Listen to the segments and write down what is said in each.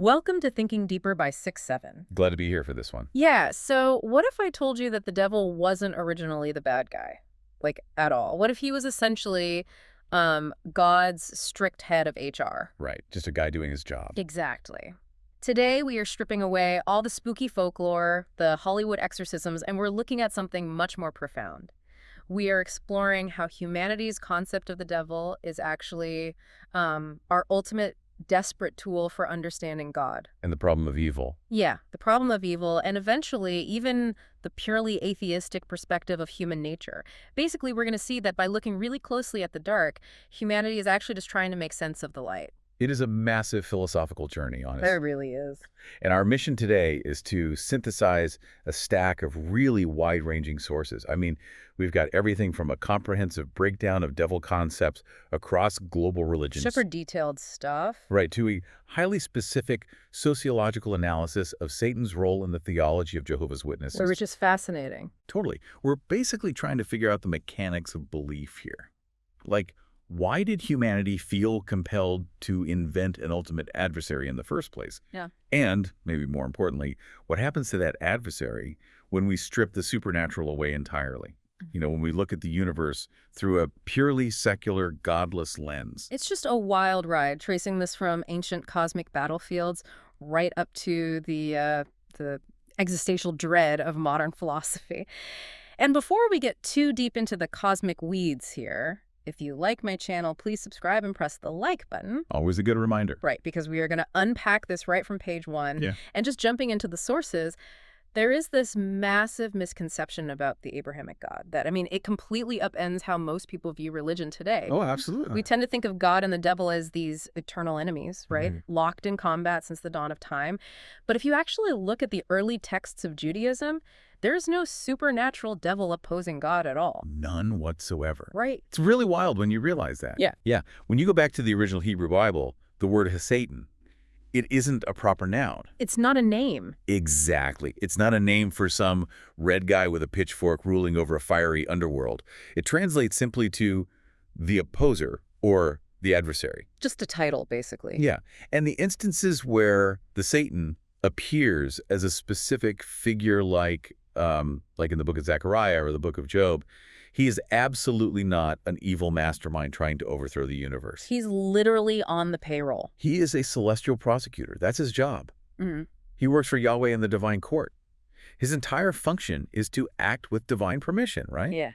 Welcome to Thinking Deeper by 6-7. Glad to be here for this one. Yeah, so what if I told you that the devil wasn't originally the bad guy? Like, at all? What if he was essentially God's strict head of HR? Right, just a guy doing his job. Exactly. Today, we are stripping away all the spooky folklore, the Hollywood exorcisms, and we're looking at something much more profound. We are exploring how humanity's concept of the devil is actually our ultimate desperate tool for understanding God. And the problem of evil. Yeah, the problem of evil, and eventually even the purely atheistic perspective of human nature. Basically, we're going to see that by looking really closely at the dark, humanity is actually just trying to make sense of the light. It is a massive philosophical journey, honestly. There really is. And our mission today is to synthesize a stack of really wide-ranging sources. I mean, we've got everything from a comprehensive breakdown of devil concepts across global religions. Super detailed stuff. Right, to a highly specific sociological analysis of Satan's role in the theology of Jehovah's Witnesses. Which is fascinating. Totally. We're basically trying to figure out the mechanics of belief here. Like, why did humanity feel compelled to invent an ultimate adversary in the first place? Yeah. And, maybe more importantly, what happens to that adversary when we strip the supernatural away entirely? You know, when we look at the universe through a purely secular, godless lens. It's just a wild ride, tracing this from ancient cosmic battlefields right up to the existential dread of modern philosophy. And before we get too deep into the cosmic weeds here, if you like my channel, please subscribe and press the like button. Always a good reminder. Right, because we are going to unpack this right from page 1. Yeah. And just jumping into the sources, there is this massive misconception about the Abrahamic God that, I mean, it completely upends how most people view religion today. Oh, absolutely. We tend to think of God and the devil as these eternal enemies, right? Locked in combat since the dawn of time. But if you actually look at the early texts of Judaism, there's no supernatural devil opposing God at all. None whatsoever. Right. It's really wild when you realize that. Yeah. Yeah. When you go back to the original Hebrew Bible, the word Satan, it isn't a proper noun. It's not a name. Exactly. It's not a name for some red guy with a pitchfork ruling over a fiery underworld. It translates simply to the opposer or the adversary. Just a title, basically. Yeah. And the instances where the Satan appears as a specific figure like in the book of Zechariah or the book of Job, he is absolutely not an evil mastermind trying to overthrow the universe. He's literally on the payroll. He is a celestial prosecutor. That's his job. He works for Yahweh in the divine court. His entire function is to act with divine permission, right? Yeah.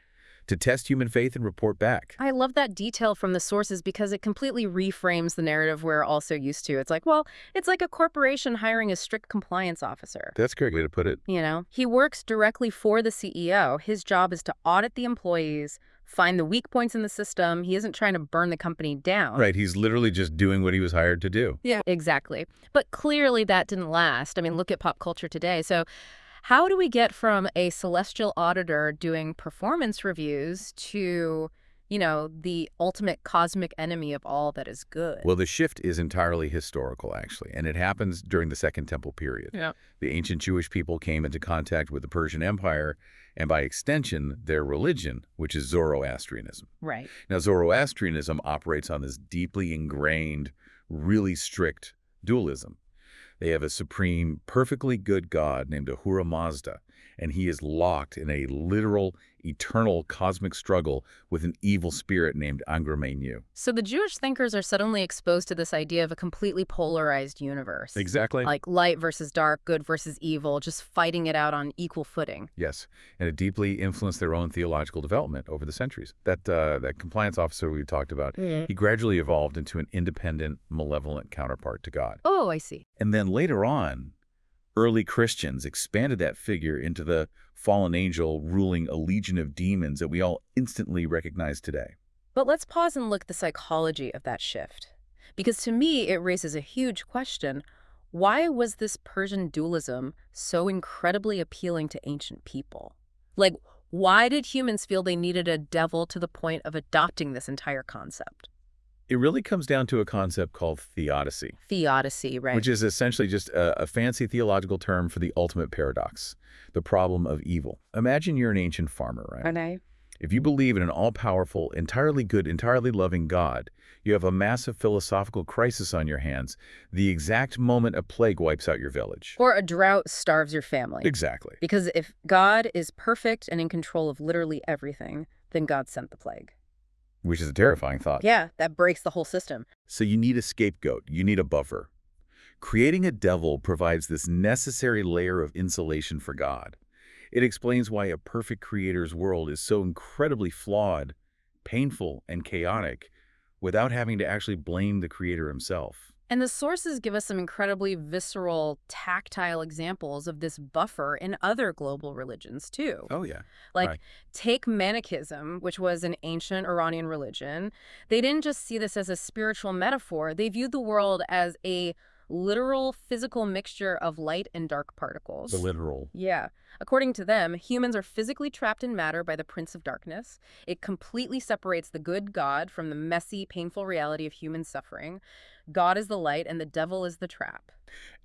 To test human faith and report back. I love that detail from the sources because it completely reframes the narrative we're also used to. It's like, well, it's like a corporation hiring a strict compliance officer. That's a great way to put it. You know, he works directly for the CEO. His job is to audit the employees, find the weak points in the system. He isn't trying to burn the company down. Right. He's literally just doing what he was hired to do. Yeah, exactly. But clearly that didn't last. I mean, look at pop culture today. So how do we get from a celestial auditor doing performance reviews to, you know, the ultimate cosmic enemy of all that is good? Well, the shift is entirely historical, actually, and it happens during the Second Temple period. Yeah. The ancient Jewish people came into contact with the Persian Empire, and by extension, their religion, which is Zoroastrianism. Right. Now, Zoroastrianism operates on this deeply ingrained, really strict dualism. They have a supreme, perfectly good God named Ahura Mazda, and he is locked in a literal, eternal cosmic struggle with an evil spirit named Angra Mainyu. So the Jewish thinkers are suddenly exposed to this idea of a completely polarized universe. Exactly. Like light versus dark, good versus evil, just fighting it out on equal footing. Yes, and it deeply influenced their own theological development over the centuries. That compliance officer we talked about, he gradually evolved into an independent, malevolent counterpart to God. Oh, I see. And then later on, early Christians expanded that figure into the fallen angel ruling a legion of demons that we all instantly recognize today. But let's pause and look at the psychology of that shift. Because to me, it raises a huge question. Why was this Persian dualism so incredibly appealing to ancient people? Like, why did humans feel they needed a devil to the point of adopting this entire concept? It really comes down to a concept called theodicy. Theodicy, right. Which is essentially just a fancy theological term for the ultimate paradox, the problem of evil. Imagine you're an ancient farmer, right? Aren't I? If you believe in an all-powerful, entirely good, entirely loving God, you have a massive philosophical crisis on your hands the exact moment a plague wipes out your village. Or a drought starves your family. Exactly. Because if God is perfect and in control of literally everything, then God sent the plague. Which is a terrifying thought. Yeah, that breaks the whole system. So you need a scapegoat. You need a buffer. Creating a devil provides this necessary layer of insulation for God. It explains why a perfect creator's world is so incredibly flawed, painful, and chaotic without having to actually blame the creator himself. And the sources give us some incredibly visceral, tactile examples of this buffer in other global religions, too. Oh, yeah. Like, Right. take Manichaeism, which was an ancient Iranian religion. They didn't just see this as a spiritual metaphor. They viewed the world as a literal physical mixture of light and dark particles. The literal. Yeah. According to them, humans are physically trapped in matter by the Prince of Darkness. It completely separates the good God from the messy, painful reality of human suffering. God is the light and the devil is the trap.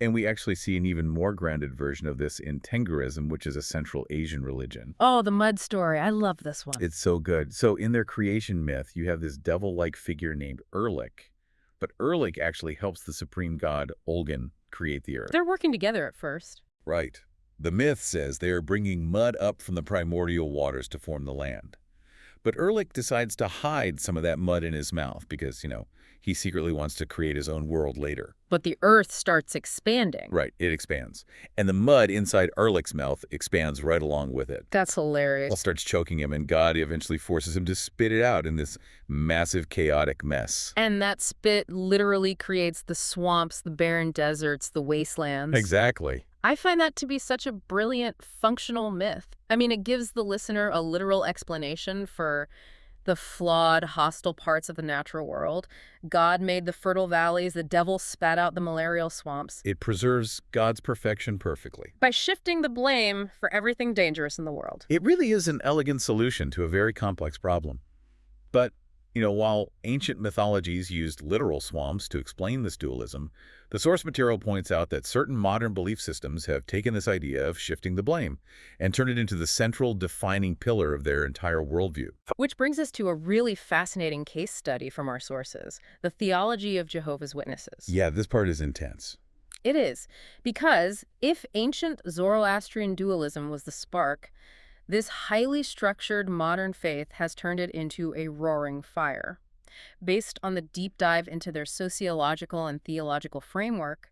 And we actually see an even more grounded version of this in Tengrism, which is a Central Asian religion. Oh, the mud story. I love this one. It's so good. So in their creation myth, you have this devil-like figure named Erlik. But Erlik actually helps the supreme god, Olgin, create the earth. They're working together at first. Right. The myth says they are bringing mud up from the primordial waters to form the land. But Erlik decides to hide some of that mud in his mouth because, he secretly wants to create his own world later. But the earth starts expanding. Right, it expands. And the mud inside Erlik's mouth expands right along with it. That's hilarious. It starts choking him, and God eventually forces him to spit it out in this massive, chaotic mess. And that spit literally creates the swamps, the barren deserts, the wastelands. Exactly. I find that to be such a brilliant, functional myth. I mean, it gives the listener a literal explanation for the flawed, hostile parts of the natural world. God made the fertile valleys, the devil spat out the malarial swamps. It preserves God's perfection perfectly. By shifting the blame for everything dangerous in the world. It really is an elegant solution to a very complex problem. But, while ancient mythologies used literal swamps to explain this dualism, the source material points out that certain modern belief systems have taken this idea of shifting the blame and turned it into the central defining pillar of their entire worldview. Which brings us to a really fascinating case study from our sources, the theology of Jehovah's Witnesses. Yeah, this part is intense. It is, because if ancient Zoroastrian dualism was the spark, this highly structured modern faith has turned it into a roaring fire. Based on the deep dive into their sociological and theological framework,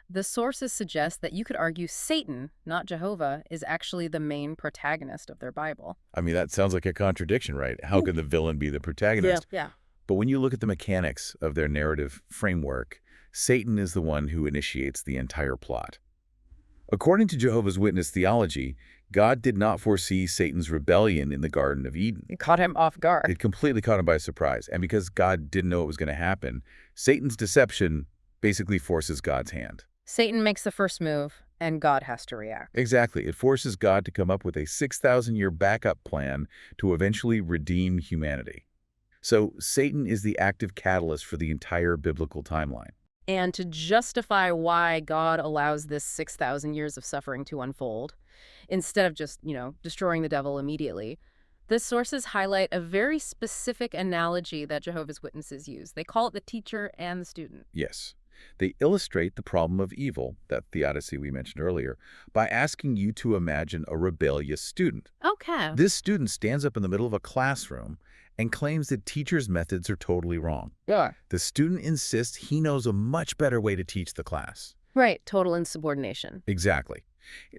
the sources suggest that you could argue Satan, not Jehovah, is actually the main protagonist of their Bible. I mean, that sounds like a contradiction, right? How could the villain be the protagonist? Yeah. But when you look at the mechanics of their narrative framework, Satan is the one who initiates the entire plot. According to Jehovah's Witness theology, God did not foresee Satan's rebellion in the Garden of Eden. It caught him off guard. It completely caught him by surprise. And because God didn't know it was going to happen, Satan's deception basically forces God's hand. Satan makes the first move, and God has to react. Exactly. It forces God to come up with a 6,000-year backup plan to eventually redeem humanity. So Satan is the active catalyst for the entire biblical timeline. And to justify why God allows this 6,000 years of suffering to unfold, instead of just, destroying the devil immediately, the sources highlight a very specific analogy that Jehovah's Witnesses use. They call it the teacher and the student. Yes. They illustrate the problem of evil, that theodicy we mentioned earlier, by asking you to imagine a rebellious student. Okay. This student stands up in the middle of a classroom and claims that teachers' methods are totally wrong. Yeah. The student insists he knows a much better way to teach the class. Right. Total insubordination. Exactly.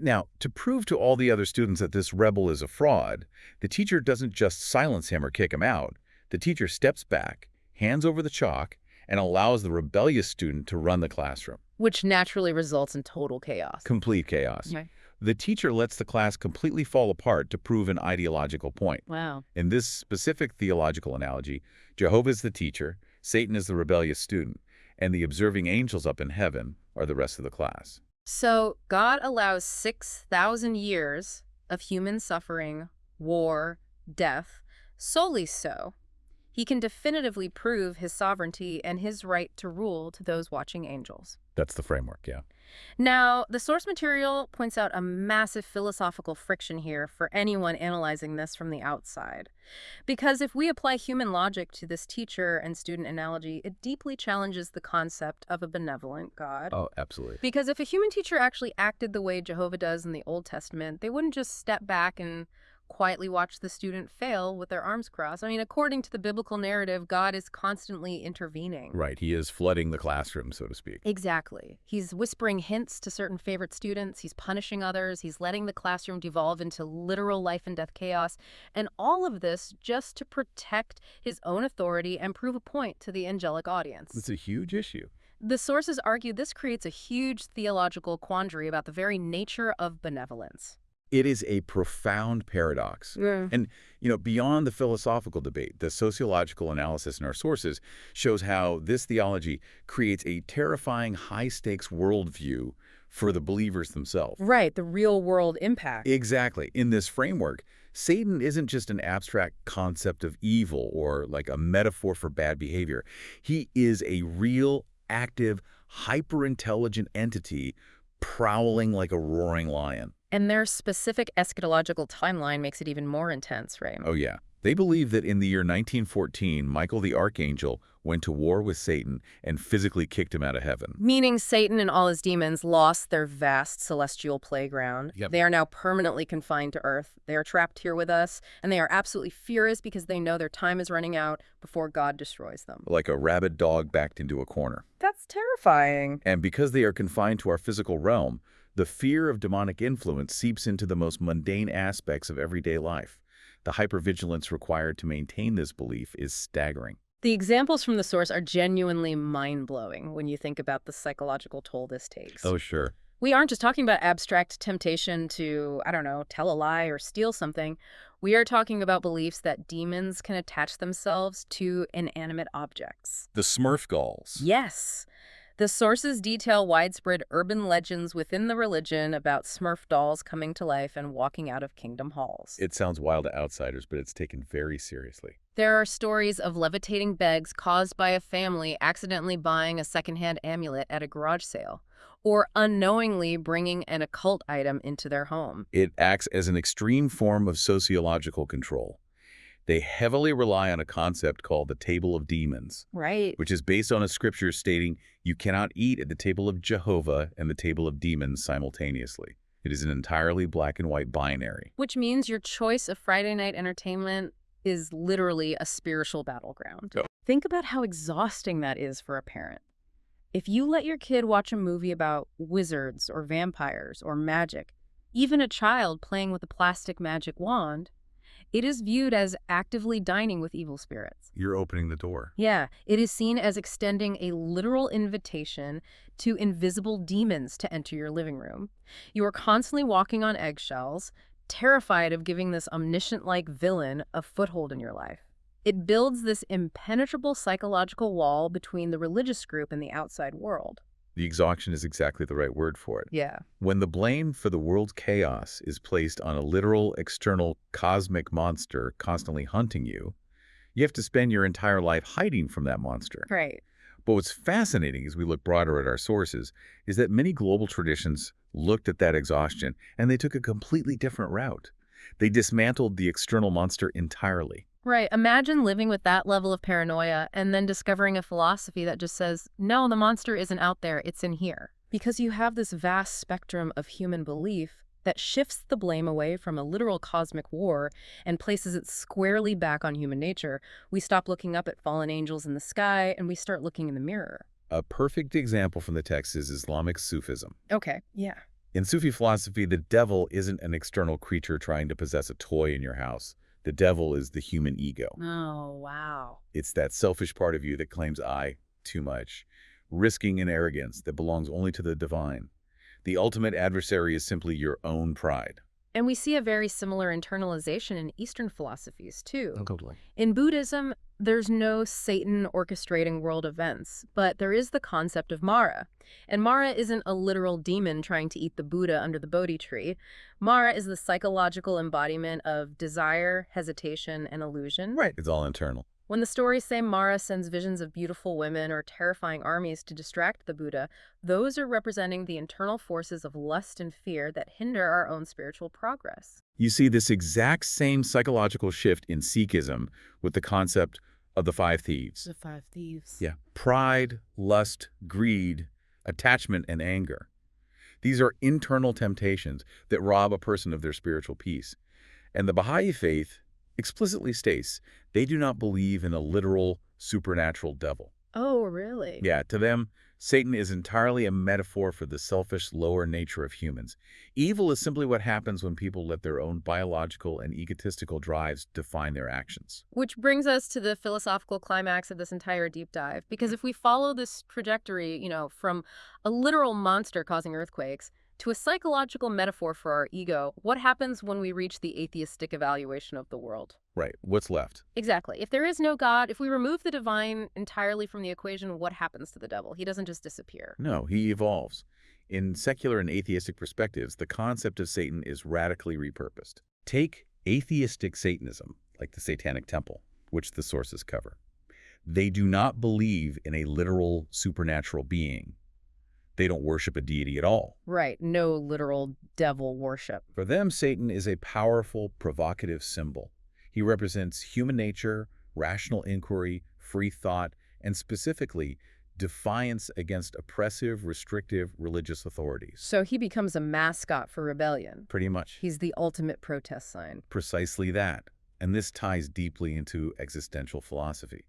Now, to prove to all the other students that this rebel is a fraud, the teacher doesn't just silence him or kick him out. The teacher steps back, hands over the chalk, and allows the rebellious student to run the classroom. Which naturally results in total chaos. Complete chaos. Okay. The teacher lets the class completely fall apart to prove an ideological point. Wow. In this specific theological analogy, Jehovah is the teacher, Satan is the rebellious student, and the observing angels up in heaven are the rest of the class. So God allows 6,000 years of human suffering, war, death, solely so he can definitively prove his sovereignty and his right to rule to those watching angels. That's the framework, yeah. Now, the source material points out a massive philosophical friction here for anyone analyzing this from the outside. Because if we apply human logic to this teacher and student analogy, it deeply challenges the concept of a benevolent God. Oh, absolutely. Because if a human teacher actually acted the way Jehovah does in the Old Testament, they wouldn't just step back and quietly watch the student fail with their arms crossed. I mean, according to the biblical narrative, God is constantly intervening. Right. He is flooding the classroom, so to speak. Exactly. He's whispering hints to certain favorite students. He's punishing others. He's letting the classroom devolve into literal life and death chaos. And all of this just to protect his own authority and prove a point to the angelic audience. It's a huge issue. The sources argue this creates a huge theological quandary about the very nature of benevolence. It is a profound paradox. Yeah. And, beyond the philosophical debate, the sociological analysis in our sources shows how this theology creates a terrifying high-stakes worldview for the believers themselves. Right, the real-world impact. Exactly. In this framework, Satan isn't just an abstract concept of evil or like a metaphor for bad behavior. He is a real, active, hyper-intelligent entity prowling like a roaring lion. And their specific eschatological timeline makes it even more intense, right? Oh, yeah. They believe that in the year 1914, Michael the Archangel went to war with Satan and physically kicked him out of heaven. Meaning Satan and all his demons lost their vast celestial playground. Yep. They are now permanently confined to Earth. They are trapped here with us, and they are absolutely furious because they know their time is running out before God destroys them. Like a rabid dog backed into a corner. That's terrifying. And because they are confined to our physical realm, the fear of demonic influence seeps into the most mundane aspects of everyday life. The hypervigilance required to maintain this belief is staggering. The examples from the source are genuinely mind-blowing when you think about the psychological toll this takes. Oh, sure. We aren't just talking about abstract temptation to, tell a lie or steal something. We are talking about beliefs that demons can attach themselves to inanimate objects. The Smurf dolls. Yes. The sources detail widespread urban legends within the religion about Smurf dolls coming to life and walking out of kingdom halls. It sounds wild to outsiders, but it's taken very seriously. There are stories of levitating begs caused by a family accidentally buying a secondhand amulet at a garage sale, or unknowingly bringing an occult item into their home. It acts as an extreme form of sociological control. They heavily rely on a concept called the table of demons, Right. which is based on a scripture stating you cannot eat at the table of Jehovah and the table of demons simultaneously. It is an entirely black and white binary. Which means your choice of Friday night entertainment is literally a spiritual battleground. Oh. Think about how exhausting that is for a parent. If you let your kid watch a movie about wizards or vampires or magic, even a child playing with a plastic magic wand, it is viewed as actively dining with evil spirits. You're opening the door. Yeah, it is seen as extending a literal invitation to invisible demons to enter your living room. You are constantly walking on eggshells, terrified of giving this omniscient-like villain a foothold in your life. It builds this impenetrable psychological wall between the religious group and the outside world. The exhaustion is exactly the right word for it. Yeah. When the blame for the world's chaos is placed on a literal, external, cosmic monster constantly hunting you, you have to spend your entire life hiding from that monster. Right. But what's fascinating as we look broader at our sources is that many global traditions looked at that exhaustion and they took a completely different route. They dismantled the external monster entirely. Right. Imagine living with that level of paranoia and then discovering a philosophy that just says, no, the monster isn't out there, it's in here. Because you have this vast spectrum of human belief that shifts the blame away from a literal cosmic war and places it squarely back on human nature. We stop looking up at fallen angels in the sky and we start looking in the mirror. A perfect example from the text is Islamic Sufism. Okay, yeah. In Sufi philosophy, the devil isn't an external creature trying to possess a toy in your house. The devil is the human ego. Oh, wow. It's that selfish part of you that claims I too much, risking an arrogance that belongs only to the divine. The ultimate adversary is simply your own pride. And we see a very similar internalization in Eastern philosophies, too. Totally. In Buddhism, there's no Satan orchestrating world events, but there is the concept of Mara. And Mara isn't a literal demon trying to eat the Buddha under the Bodhi tree. Mara is the psychological embodiment of desire, hesitation, and illusion. Right. It's all internal. When the stories say Mara sends visions of beautiful women or terrifying armies to distract the Buddha, those are representing the internal forces of lust and fear that hinder our own spiritual progress. You see this exact same psychological shift in Sikhism with the concept of the five thieves. The five thieves. Yeah. Pride, lust, greed, attachment, and anger. These are internal temptations that rob a person of their spiritual peace. And the Baha'i faith explicitly states they do not believe in a literal supernatural devil. Oh, really? Yeah, to them, Satan is entirely a metaphor for the selfish, lower nature of humans. Evil is simply what happens when people let their own biological and egotistical drives define their actions. Which brings us to the philosophical climax of this entire deep dive. Because if we follow this trajectory, from a literal monster causing earthquakes to a psychological metaphor for our ego, what happens when we reach the atheistic evaluation of the world? Right. What's left? Exactly. If there is no God, if we remove the divine entirely from the equation, what happens to the devil? He doesn't just disappear. No, he evolves. In secular and atheistic perspectives, the concept of Satan is radically repurposed. Take atheistic Satanism, like the Satanic Temple, which the sources cover. They do not believe in a literal supernatural being. They don't worship a deity at all. Right. No literal devil worship. For them, Satan is a powerful, provocative symbol. He represents human nature, rational inquiry, free thought, and specifically, defiance against oppressive, restrictive religious authorities. So he becomes a mascot for rebellion. Pretty much. He's the ultimate protest sign. Precisely that. And this ties deeply into existential philosophy.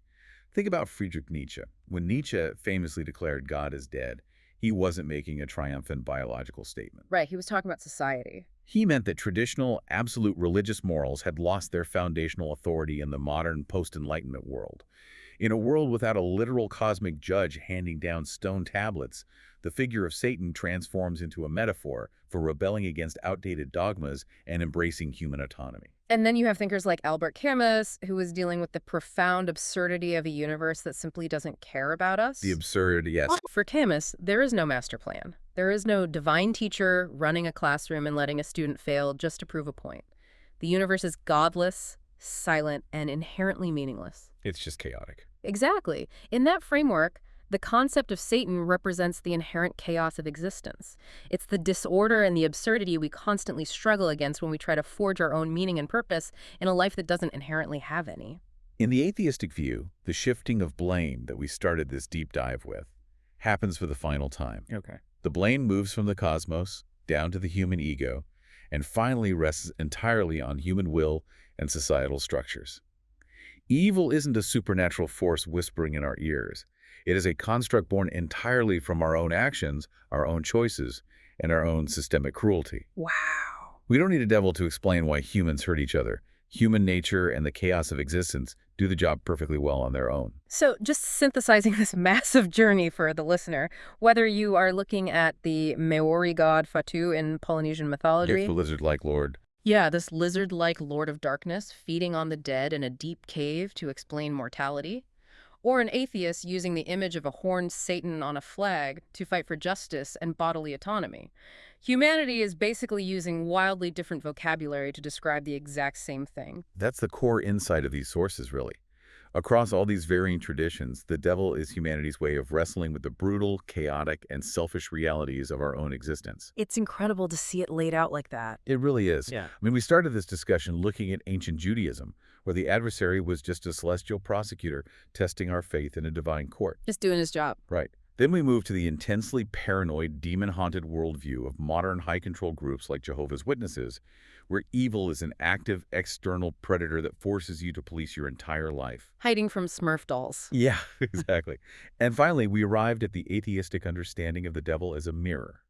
Think about Friedrich Nietzsche. When Nietzsche famously declared God is dead, he wasn't making a triumphant biological statement. Right, he was talking about society. He meant that traditional, absolute religious morals had lost their foundational authority in the modern post-Enlightenment world. In a world without a literal cosmic judge handing down stone tablets, the figure of Satan transforms into a metaphor for rebelling against outdated dogmas and embracing human autonomy. And then you have thinkers like Albert Camus, who was dealing with the profound absurdity of a universe that simply doesn't care about us. The absurd, yes. For Camus, there is no master plan. There is no divine teacher running a classroom and letting a student fail just to prove a point. The universe is godless, silent, and inherently meaningless. It's just chaotic. Exactly. In that framework, the concept of Satan represents the inherent chaos of existence. It's the disorder and the absurdity we constantly struggle against when we try to forge our own meaning and purpose in a life that doesn't inherently have any. In the atheistic view, the shifting of blame that we started this deep dive with happens for the final time. Okay. The blame moves from the cosmos down to the human ego and finally rests entirely on human will and societal structures. Evil isn't a supernatural force whispering in our ears. It is a construct born entirely from our own actions, our own choices, and our own systemic cruelty. Wow. We don't need a devil to explain why humans hurt each other. Human nature and the chaos of existence do the job perfectly well on their own. So just synthesizing this massive journey for the listener, whether you are looking at the Maori god Fatu in Polynesian mythology, Yes, the lizard-like lord. yeah, this lizard-like lord of darkness feeding on the dead in a deep cave to explain mortality, or an atheist using the image of a horned Satan on a flag to fight for justice and bodily autonomy. Humanity is basically using wildly different vocabulary to describe the exact same thing. That's the core insight of these sources, really. Across all these varying traditions, the devil is humanity's way of wrestling with the brutal, chaotic, and selfish realities of our own existence. It's incredible to see it laid out like that. It really is. Yeah. I mean, we started this discussion looking at ancient Judaism, where the adversary was just a celestial prosecutor testing our faith in a divine court. Just doing his job. Right. Then we moved to the intensely paranoid, demon-haunted worldview of modern high-control groups like Jehovah's Witnesses, where evil is an active external predator that forces you to police your entire life. Hiding from Smurf dolls. Yeah, exactly. And finally, we arrived at the atheistic understanding of the devil as a mirror,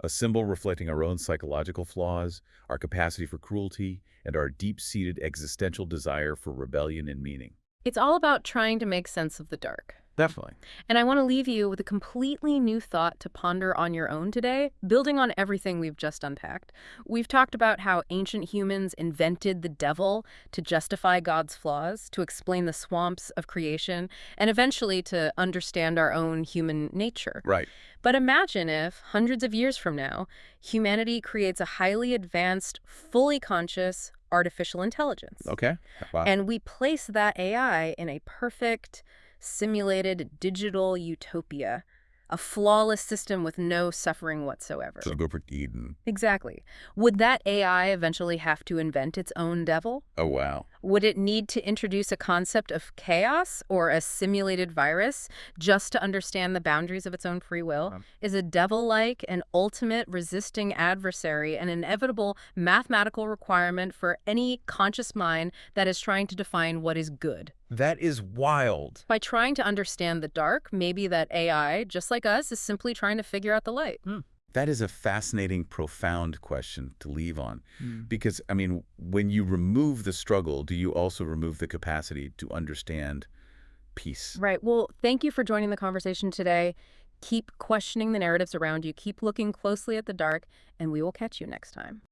a symbol reflecting our own psychological flaws, our capacity for cruelty, and our deep-seated existential desire for rebellion and meaning. It's all about trying to make sense of the dark. Definitely. And I want to leave you with a completely new thought to ponder on your own today, building on everything we've just unpacked. We've talked about how ancient humans invented the devil to justify God's flaws, to explain the swamps of creation, and eventually to understand our own human nature. Right. But imagine if, hundreds of years from now, humanity creates a highly advanced, fully conscious artificial intelligence. Okay. Wow. And we place that AI in a perfect, simulated digital utopia, a flawless system with no suffering whatsoever. So go for Eden. Exactly. Would that AI eventually have to invent its own devil? Oh, wow. Would it need to introduce a concept of chaos or a simulated virus just to understand the boundaries of its own free will? Is a devil-like, an ultimate resisting adversary an inevitable mathematical requirement for any conscious mind that is trying to define what is good? That is wild. By trying to understand the dark, maybe that AI, just like us, is simply trying to figure out the light. That is a fascinating, profound question to leave on. Because, I mean, when you remove the struggle, do you also remove the capacity to understand peace? Right. Well, thank you for joining the conversation today. Keep questioning the narratives around you. Keep looking closely at the dark, and we will catch you next time.